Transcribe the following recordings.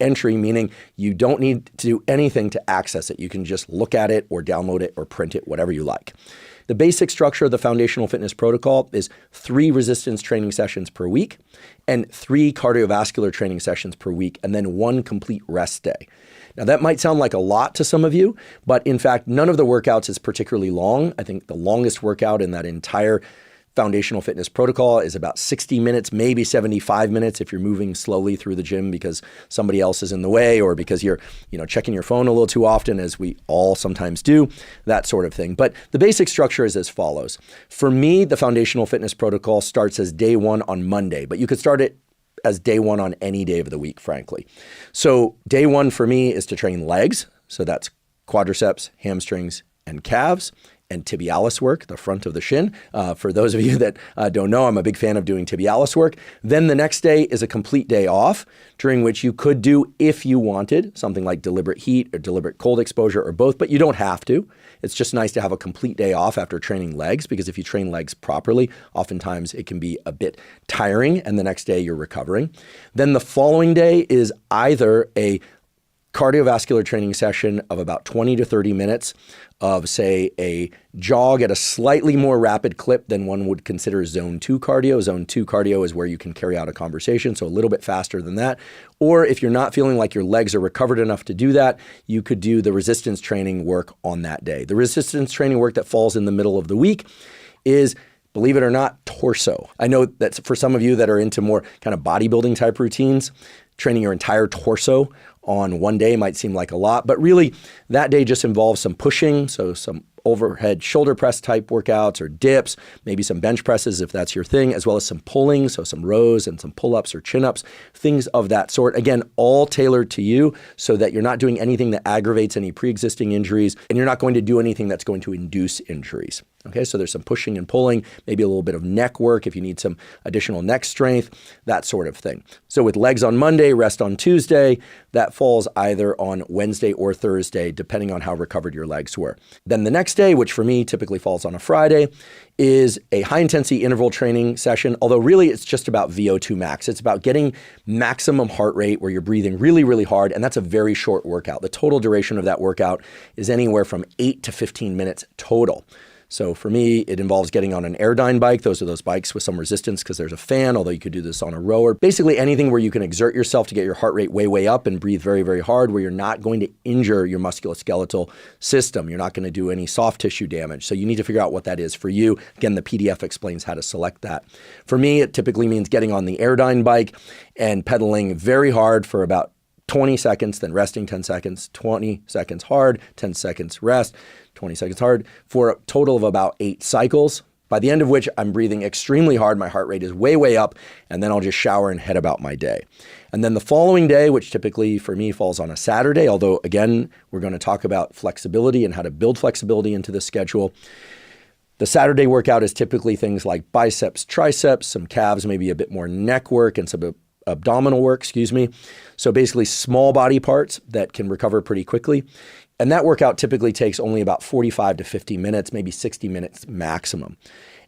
entry, meaning you don't need to do anything to access it. You can just look at it or download it or print it, whatever you like. The basic structure of the foundational fitness protocol is 3 resistance training sessions per week and 3 cardiovascular training sessions per week, and then 1 complete rest day. Now, that might sound like a lot to some of you, but in fact, none of the workouts is particularly long. I think the longest workout in that entire foundational fitness protocol is about 60 minutes, maybe 75 minutes if you're moving slowly through the gym because somebody else is in the way or because you're, checking your phone a little too often, as we all sometimes do, that sort of thing. But the basic structure is as follows. For me, the foundational fitness protocol starts as day 1 on Monday, but you could start it as day 1 on any day of the week, frankly. So day 1 for me is to train legs. So that's quadriceps, hamstrings, and calves, and tibialis work, the front of the shin. For those of you that don't know, I'm a big fan of doing tibialis work. Then the next day is a complete day off, during which you could do, if you wanted, something like deliberate heat or deliberate cold exposure or both, but you don't have to. It's just nice to have a complete day off after training legs, because if you train legs properly, oftentimes it can be a bit tiring, and the next day you're recovering. Then the following day is either a cardiovascular training session of about 20 to 30 minutes of, say, a jog at a slightly more rapid clip than one would consider zone 2 cardio. Zone 2 cardio is where you can carry out a conversation, so a little bit faster than that. Or if you're not feeling like your legs are recovered enough to do that, you could do the resistance training work on that day. The resistance training work that falls in the middle of the week is, believe it or not, torso. I know that for some of you that are into more kind of bodybuilding type routines, training your entire torso on one day might seem like a lot, but really that day just involves some pushing, so some overhead shoulder press type workouts or dips, maybe some bench presses if that's your thing, as well as some pulling, so some rows and some pull-ups or chin-ups, things of that sort. Again, all tailored to you so that you're not doing anything that aggravates any pre-existing injuries, and you're not going to do anything that's going to induce injuries. Okay, so there's some pushing and pulling, maybe a little bit of neck work if you need some additional neck strength, that sort of thing. So with legs on Monday, rest on Tuesday, that falls either on Wednesday or Thursday, depending on how recovered your legs were. Then the next day, which for me typically falls on a Friday, is a high-intensity interval training session, although really it's just about VO2 max. It's about getting maximum heart rate where you're breathing really, really hard, and that's a very short workout. The total duration of that workout is anywhere from 8 to 15 minutes total. So for me, it involves getting on an Airdyne bike. Those are those bikes with some resistance because there's a fan, although you could do this on a rower. Basically anything where you can exert yourself to get your heart rate way, way up and breathe very, very hard, where you're not going to injure your musculoskeletal system. You're not going to do any soft tissue damage. So you need to figure out what that is for you. Again, the PDF explains how to select that. For me, it typically means getting on the Airdyne bike and pedaling very hard for about 20 seconds, then resting 10 seconds, 20 seconds hard, 10 seconds rest, 20 seconds hard, for a total of about 8 cycles, by the end of which I'm breathing extremely hard, my heart rate is way, way up, and then I'll just shower and head about my day. And then the following day, which typically for me falls on a Saturday, although again, we're going to talk about flexibility and how to build flexibility into the schedule. The Saturday workout is typically things like biceps, triceps, some calves, maybe a bit more neck work and some abdominal work, So basically small body parts that can recover pretty quickly. And that workout typically takes only about 45 to 50 minutes, maybe 60 minutes maximum.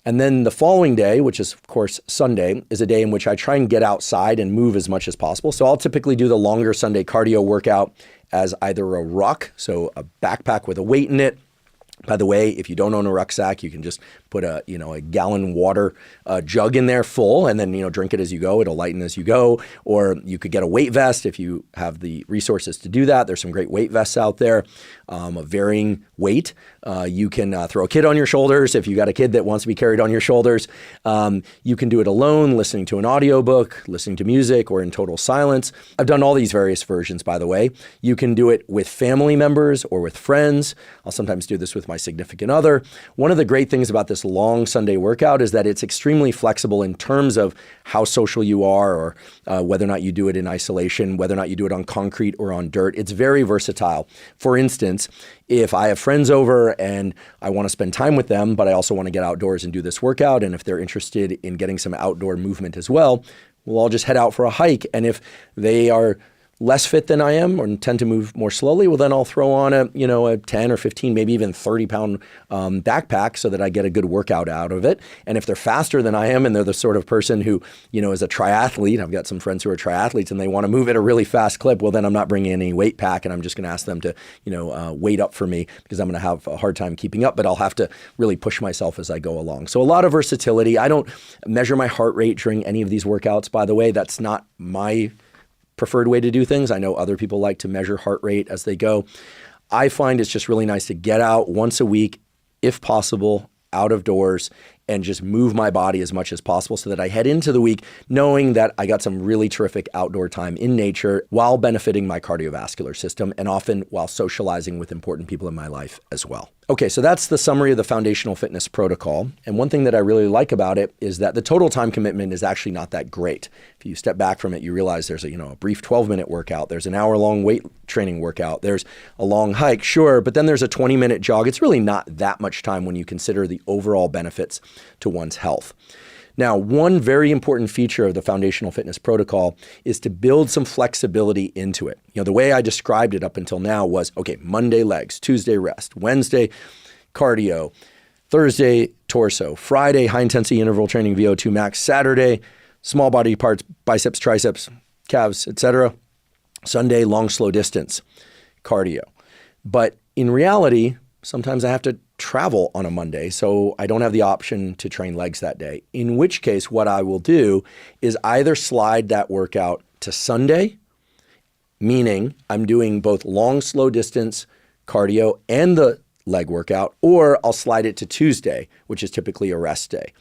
And then the following day, which is of course Sunday, is a day in which I try and get outside and move as much as possible. So I'll typically do the longer Sunday cardio workout as either a ruck, so a backpack with a weight in it. By the way, if you don't own a rucksack, you can just put a gallon water jug in there full and then, drink it as you go. It'll lighten as you go. Or you could get a weight vest if you have the resources to do that. There's some great weight vests out there of varying weight. You can throw a kid on your shoulders if you got a kid that wants to be carried on your shoulders. You can do it alone, listening to an audiobook, listening to music, or in total silence. I've done all these various versions, by the way. You can do it with family members or with friends. I'll sometimes do this with my significant other. One of the great things about this long Sunday workout is that it's extremely flexible in terms of how social you are, or whether or not you do it in isolation, whether or not you do it on concrete or on dirt. It's very versatile. For instance, if I have friends over and I want to spend time with them, but I also want to get outdoors and do this workout, and if they're interested in getting some outdoor movement as well, we'll all just head out for a hike. And if they are less fit than I am or tend to move more slowly, well, then I'll throw on a 10 or 15, maybe even 30 pound backpack so that I get a good workout out of it. And if they're faster than I am and they're the sort of person who, is a triathlete, I've got some friends who are triathletes and they want to move at a really fast clip, well, then I'm not bringing any weight pack and I'm just going to ask them to, wait up for me because I'm going to have a hard time keeping up, but I'll have to really push myself as I go along. So a lot of versatility. I don't measure my heart rate during any of these workouts, by the way. That's not my preferred way to do things. I know other people like to measure heart rate as they go. I find it's just really nice to get out once a week, if possible, out of doors and just move my body as much as possible so that I head into the week knowing that I got some really terrific outdoor time in nature while benefiting my cardiovascular system and often while socializing with important people in my life as well. Okay, so that's the summary of the foundational fitness protocol. And one thing that I really like about it is that the total time commitment is actually not that great. If you step back from it, you realize there's a brief 12-minute workout, there's an hour-long weight training workout, there's a long hike, sure, but then there's a 20-minute jog. It's really not that much time when you consider the overall benefits to one's health. Now, one very important feature of the foundational fitness protocol is to build some flexibility into it. The way I described it up until now was, okay, Monday legs, Tuesday rest, Wednesday cardio, Thursday torso, Friday high intensity interval training VO2 max, Saturday small body parts, biceps, triceps, calves, etc. Sunday long slow distance cardio. But in reality, sometimes I have to travel on a Monday, so I don't have the option to train legs that day, in which case what I will do is either slide that workout to Sunday, meaning I'm doing both long, slow distance cardio and the leg workout, or I'll slide it to Tuesday, which is typically a rest day.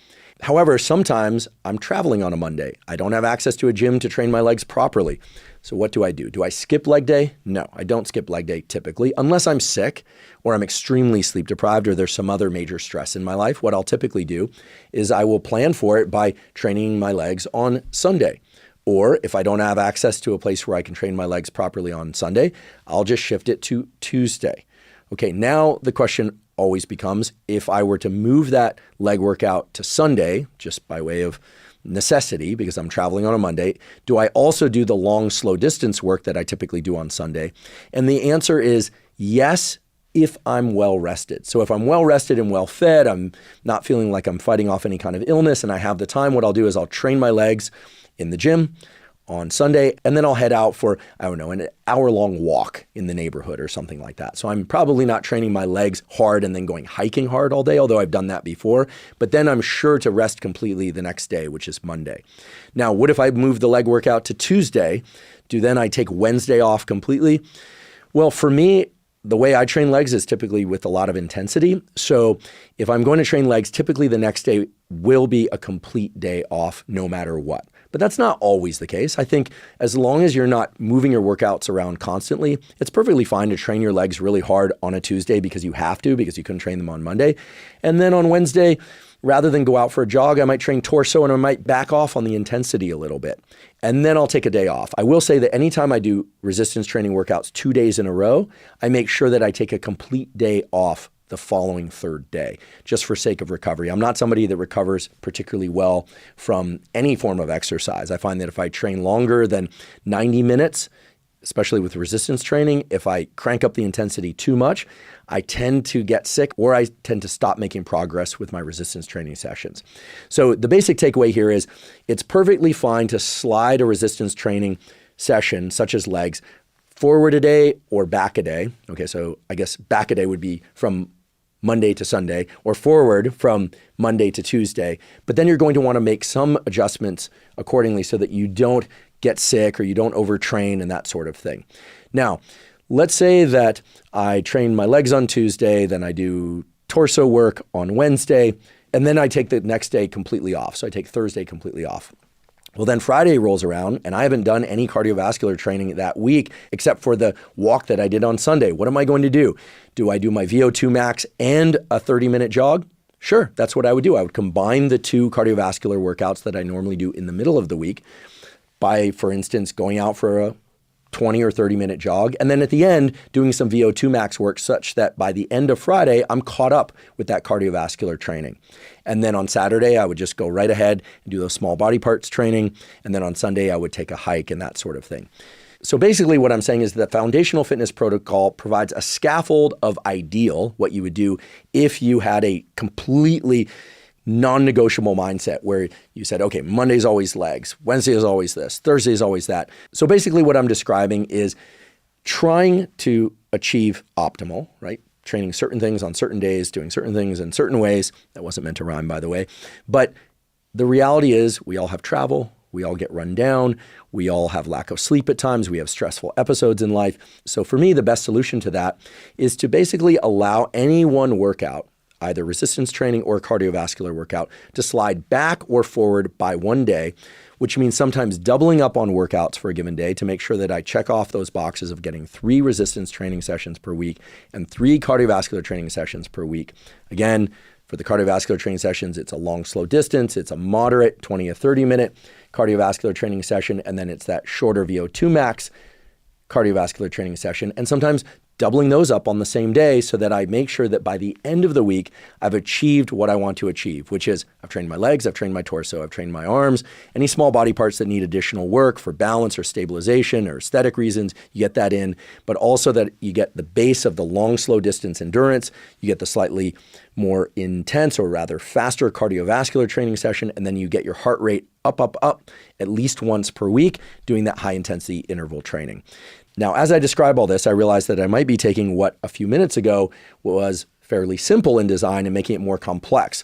However, sometimes I'm traveling on a Monday. I don't have access to a gym to train my legs properly. So what do? Do I skip leg day? No, I don't skip leg day typically, unless I'm sick or I'm extremely sleep deprived or there's some other major stress in my life. What I'll typically do is I will plan for it by training my legs on Sunday. Or if I don't have access to a place where I can train my legs properly on Sunday, I'll just shift it to Tuesday. Okay, now the question always becomes, if I were to move that leg workout to Sunday, just by way of necessity, because I'm traveling on a Monday, do I also do the long, slow distance work that I typically do on Sunday? And the answer is yes, if I'm well rested. So if I'm well rested and well fed, I'm not feeling like I'm fighting off any kind of illness and I have the time, what I'll do is I'll train my legs in the gym on Sunday, and then I'll head out for, an hour-long walk in the neighborhood or something like that. So I'm probably not training my legs hard and then going hiking hard all day, although I've done that before, but then I'm sure to rest completely the next day, which is Monday. Now, what if I move the leg workout to Tuesday? Do then I take Wednesday off completely? Well, for me, the way I train legs is typically with a lot of intensity. So if I'm going to train legs, typically the next day will be a complete day off no matter what. But that's not always the case. I think as long as you're not moving your workouts around constantly, it's perfectly fine to train your legs really hard on a Tuesday because you have to, because you couldn't train them on Monday. And then on Wednesday, rather than go out for a jog, I might train torso and I might back off on the intensity a little bit. And then I'll take a day off. I will say that anytime I do resistance training workouts 2 days in a row, I make sure that I take a complete day off the following third day, just for sake of recovery. I'm not somebody that recovers particularly well from any form of exercise. I find that if I train longer than 90 minutes, especially with resistance training, if I crank up the intensity too much, I tend to get sick or I tend to stop making progress with my resistance training sessions. So the basic takeaway here is it's perfectly fine to slide a resistance training session, such as legs, forward a day or back a day. Okay, so I guess back a day would be from Monday to Sunday, or forward from Monday to Tuesday. But then you're going to want to make some adjustments accordingly so that you don't get sick or you don't overtrain and that sort of thing. Now, let's say that I train my legs on Tuesday, then I do torso work on Wednesday, and then I take the next day completely off. So I take Thursday completely off. Well, then Friday rolls around and I haven't done any cardiovascular training that week except for the walk that I did on Sunday. What am I going to do? Do I do my VO2 max and a 30-minute jog? Sure, that's what I would do. I would combine the two cardiovascular workouts that I normally do in the middle of the week by, for instance, going out for a 20 or 30-minute jog, and then at the end, doing some VO2 max work such that by the end of Friday, I'm caught up with that cardiovascular training. And then on Saturday, I would just go right ahead and do those small body parts training. And then on Sunday, I would take a hike and that sort of thing. So basically what I'm saying is that the foundational fitness protocol provides a scaffold of ideal, what you would do if you had a completely non-negotiable mindset where you said, okay, Monday's always legs, Wednesday is always this, Thursday is always that. So basically what I'm describing is trying to achieve optimal, right? Training certain things on certain days, doing certain things in certain ways. That wasn't meant to rhyme, by the way. But the reality is we all have travel. We all get run down. We all have lack of sleep at times. We have stressful episodes in life. So for me, the best solution to that is to basically allow any one workout, either resistance training or cardiovascular workout, to slide back or forward by one day, which means sometimes doubling up on workouts for a given day to make sure that I check off those boxes of getting 3 resistance training sessions per week and 3 cardiovascular training sessions per week. Again, for the cardiovascular training sessions, it's a long, slow distance. It's a moderate 20 or 30 minute cardiovascular training session. And then it's that shorter VO2 max cardiovascular training session. And sometimes doubling those up on the same day so that I make sure that by the end of the week, I've achieved what I want to achieve, which is I've trained my legs, I've trained my torso, I've trained my arms, any small body parts that need additional work for balance or stabilization or aesthetic reasons, you get that in, but also that you get the base of the long, slow distance endurance, you get the slightly more intense or rather faster cardiovascular training session, and then you get your heart rate up at least once per week doing that high intensity interval training. Now, as I describe all this, I realize that I might be taking what a few minutes ago was fairly simple in design and making it more complex.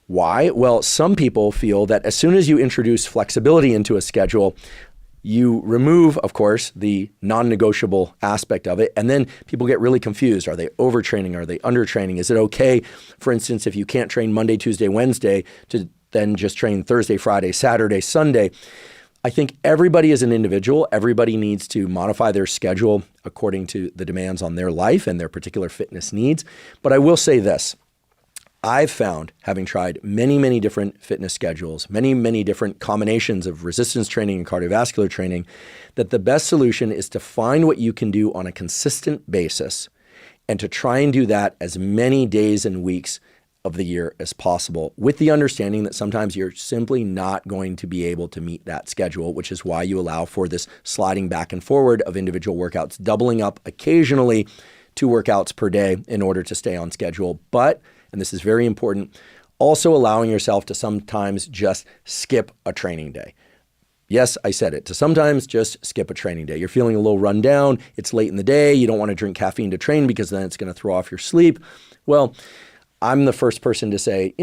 Why? Well, some people feel that as soon as you introduce flexibility into a schedule, you remove, of course, the non-negotiable aspect of it, and then people get really confused. Are they overtraining? Are they undertraining? Is it okay, for instance, if you can't train Monday, Tuesday, Wednesday, to then just train Thursday, Friday, Saturday, Sunday? I think everybody is an individual. Everybody needs to modify their schedule according to the demands on their life and their particular fitness needs. But I will say this. I've found, having tried many, many different fitness schedules, many, many different combinations of resistance training and cardiovascular training, that the best solution is to find what you can do on a consistent basis and to try and do that as many days and weeks of the year as possible, with the understanding that sometimes you're simply not going to be able to meet that schedule, which is why you allow for this sliding back and forward of individual workouts, doubling up occasionally 2 workouts per day in order to stay on schedule. But, and this is very important, also allowing yourself to sometimes just skip a training day. Yes, I said it, to sometimes just skip a training day. You're feeling a little run down, it's late in the day, you don't want to drink caffeine to train because then it's going to throw off your sleep. Well, I'm the first person to say,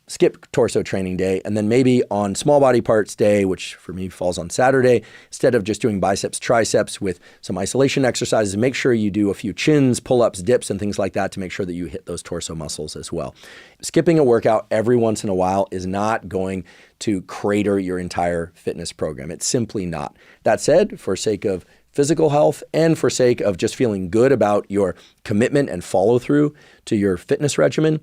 skip torso training day, and then maybe on small body parts day, which for me falls on Saturday, instead of just doing biceps, triceps with some isolation exercises, make sure you do a few chins, pull-ups, dips, and things like that to make sure that you hit those torso muscles as well. Skipping a workout every once in a while is not going to crater your entire fitness program. It's simply not. That said, for sake of physical health and for sake of just feeling good about your commitment and follow through to your fitness regimen,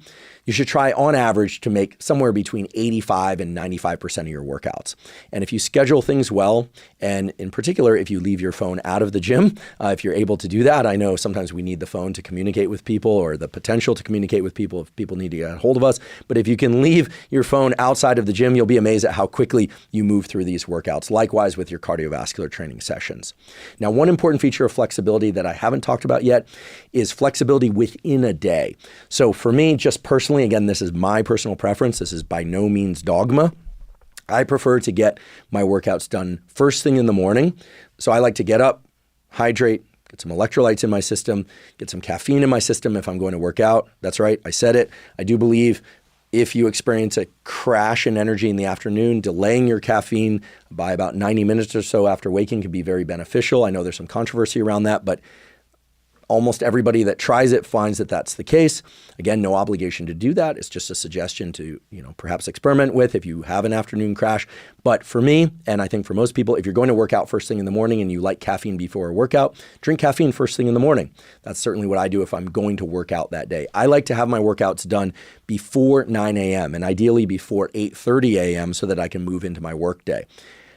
you should try on average to make somewhere between 85 and 95% of your workouts. And if you schedule things well, and in particular, if you leave your phone out of the gym, if you're able to do that, I know sometimes we need the phone to communicate with people or the potential to communicate with people if people need to get a hold of us. But if you can leave your phone outside of the gym, you'll be amazed at how quickly you move through these workouts. Likewise with your cardiovascular training sessions. Now, one important feature of flexibility that I haven't talked about yet is flexibility within a day. So for me, just personally, again, this is my personal preference. This is by no means dogma. I prefer to get my workouts done first thing in the morning. So I like to get up, hydrate, get some electrolytes in my system, get some caffeine in my system if I'm going to work out. That's right, I said it. I do believe if you experience a crash in energy in the afternoon, delaying your caffeine by about 90 minutes or so after waking can be very beneficial. I know there's some controversy around that, but almost everybody that tries it finds that that's the case. Again, no obligation to do that. It's just a suggestion to, perhaps experiment with if you have an afternoon crash. But for me, and I think for most people, if you're going to work out first thing in the morning and you like caffeine before a workout, drink caffeine first thing in the morning. That's certainly what I do if I'm going to work out that day. I like to have my workouts done before 9 a.m. and ideally before 8:30 a.m. so that I can move into my work day.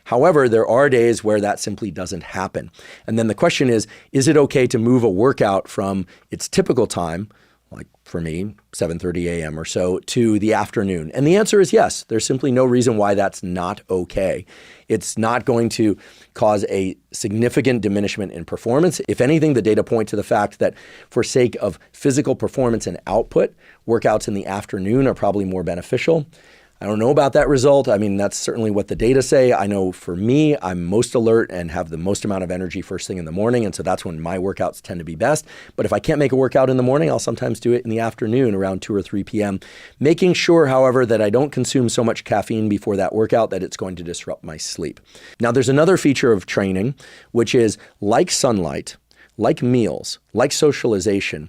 However, there are days where that simply doesn't happen. And then the question is it okay to move a workout from its typical time, like for me, 7:30 a.m. or so, to the afternoon? And the answer is yes. There's simply no reason why that's not okay. It's not going to cause a significant diminishment in performance. If anything, the data point to the fact that for sake of physical performance and output, workouts in the afternoon are probably more beneficial. I don't know about that result. I mean, that's certainly what the data say. I know for me, I'm most alert and have the most amount of energy first thing in the morning. And so that's when my workouts tend to be best. But if I can't make a workout in the morning, I'll sometimes do it in the afternoon around 2 or 3 p.m., making sure, however, that I don't consume so much caffeine before that workout that it's going to disrupt my sleep. Now, there's another feature of training, which is like sunlight, like meals, like socialization,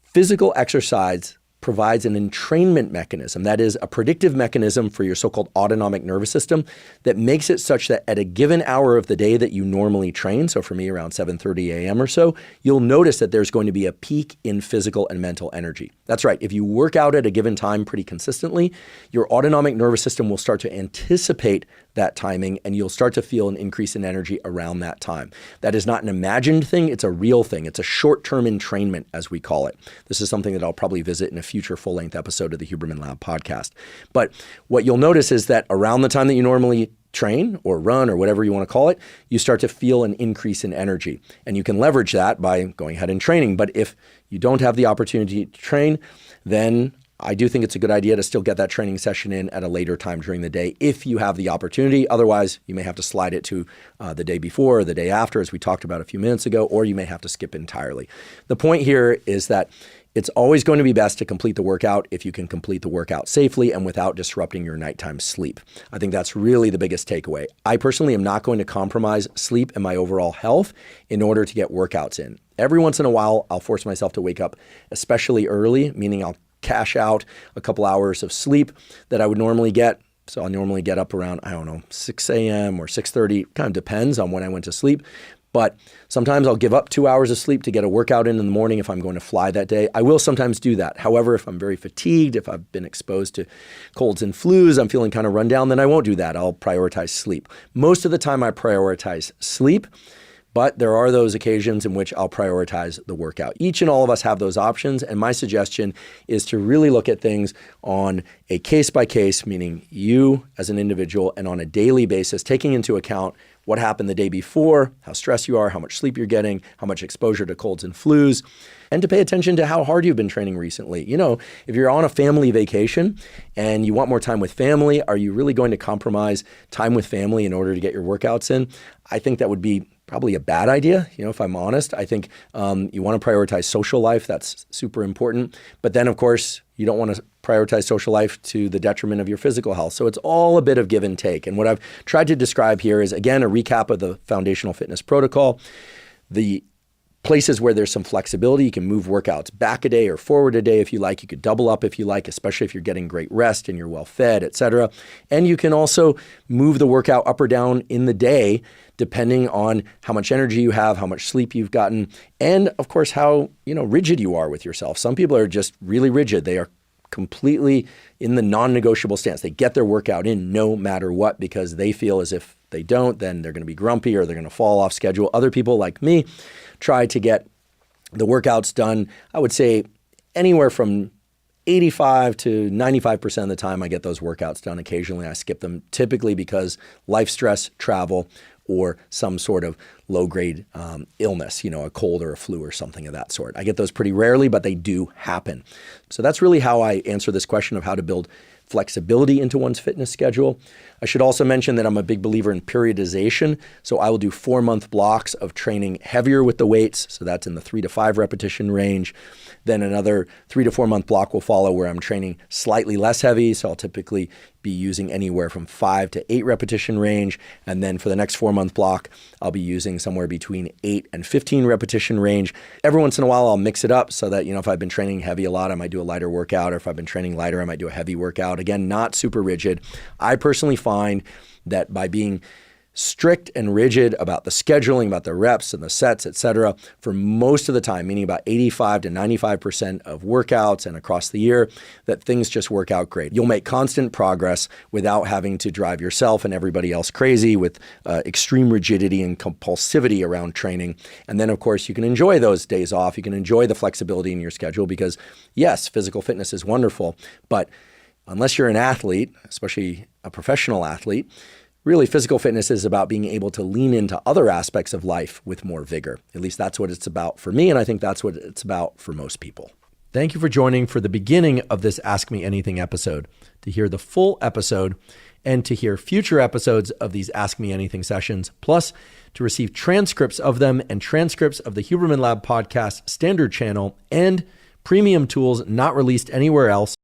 physical exercise provides an entrainment mechanism, that is a predictive mechanism for your so-called autonomic nervous system that makes it such that at a given hour of the day that you normally train, so for me around 7:30 a.m. or so, you'll notice that there's going to be a peak in physical and mental energy. That's right. If you work out at a given time pretty consistently, your autonomic nervous system will start to anticipate that timing and you'll start to feel an increase in energy around that time. That is not an imagined thing. It's a real thing. It's a short-term entrainment, as we call it. This is something that I'll probably visit in a future full-length episode of the Huberman Lab podcast. But what you'll notice is that around the time that you normally train or run or whatever you want to call it, you start to feel an increase in energy. And you can leverage that by going ahead and training. But if you don't have the opportunity to train, then I do think it's a good idea to still get that training session in at a later time during the day if you have the opportunity. Otherwise, you may have to slide it to the day before or the day after, as we talked about a few minutes ago, or you may have to skip entirely. The point here is that it's always going to be best to complete the workout if you can complete the workout safely and without disrupting your nighttime sleep. I think that's really the biggest takeaway. I personally am not going to compromise sleep and my overall health in order to get workouts in. Every once in a while, I'll force myself to wake up especially early, meaning I'll cash out a couple hours of sleep that I would normally get. So I'll normally get up around, 6 a.m. or 6:30, kind of depends on when I went to sleep. But sometimes I'll give up 2 hours of sleep to get a workout in the morning if I'm going to fly that day. I will sometimes do that. However, if I'm very fatigued, if I've been exposed to colds and flus, I'm feeling kind of run down, then I won't do that. I'll prioritize sleep. Most of the time I prioritize sleep, but there are those occasions in which I'll prioritize the workout. Each and all of us have those options, and my suggestion is to really look at things on a case-by-case, meaning you as an individual, and on a daily basis, taking into account what happened the day before, how stressed you are, how much sleep you're getting, how much exposure to colds and flus, and to pay attention to how hard you've been training recently. You know, if you're on a family vacation and you want more time with family, are you really going to compromise time with family in order to get your workouts in? I think that would be probably a bad idea, if I'm honest. I think you want to prioritize social life. That's super important. But then, of course, you don't want to prioritize social life to the detriment of your physical health. So it's all a bit of give and take. And what I've tried to describe here is, again, a recap of the foundational fitness protocol. The places where there's some flexibility, you can move workouts back a day or forward a day if you like. You could double up if you like, especially if you're getting great rest and you're well fed, etc. And you can also move the workout up or down in the day depending on how much energy you have, how much sleep you've gotten, and of course how rigid you are with yourself. Some people are just really rigid. They are completely in the non-negotiable stance. They get their workout in no matter what because they feel as if they don't, then they're going to be grumpy or they're going to fall off schedule. Other people like me try to get the workouts done, I would say anywhere from 85 to 95% of the time I get those workouts done. Occasionally I skip them, typically because life stress, travel, or some sort of low-grade illness, a cold or a flu or something of that sort. I get those pretty rarely, but they do happen. So that's really how I answer this question of how to build flexibility into one's fitness schedule. I should also mention that I'm a big believer in periodization. So I will do 4-month blocks of training heavier with the weights. So that's in the 3 to 5 repetition range. Then another 3 to 4 month block will follow where I'm training slightly less heavy. So I'll typically be using anywhere from 5 to 8 repetition range. And then for the next 4-month block, I'll be using somewhere between 8 and 15 repetition range. Every once in a while, I'll mix it up so that, if I've been training heavy a lot, I might do a lighter workout. Or if I've been training lighter, I might do a heavy workout. Again, not super rigid. I personally find that by being strict and rigid about the scheduling, about the reps and the sets, etc., for most of the time, meaning about 85 to 95% of workouts and across the year, that things just work out great. You'll make constant progress without having to drive yourself and everybody else crazy with extreme rigidity and compulsivity around training. And then, of course, you can enjoy those days off. You can enjoy the flexibility in your schedule because, yes, physical fitness is wonderful, but unless you're an athlete, especially a professional athlete, really, physical fitness is about being able to lean into other aspects of life with more vigor. At least that's what it's about for me, and I think that's what it's about for most people. Thank you for joining for the beginning of this Ask Me Anything episode. To hear the full episode and to hear future episodes of these Ask Me Anything sessions, plus to receive transcripts of them and transcripts of the Huberman Lab podcast standard channel and premium tools not released anywhere else,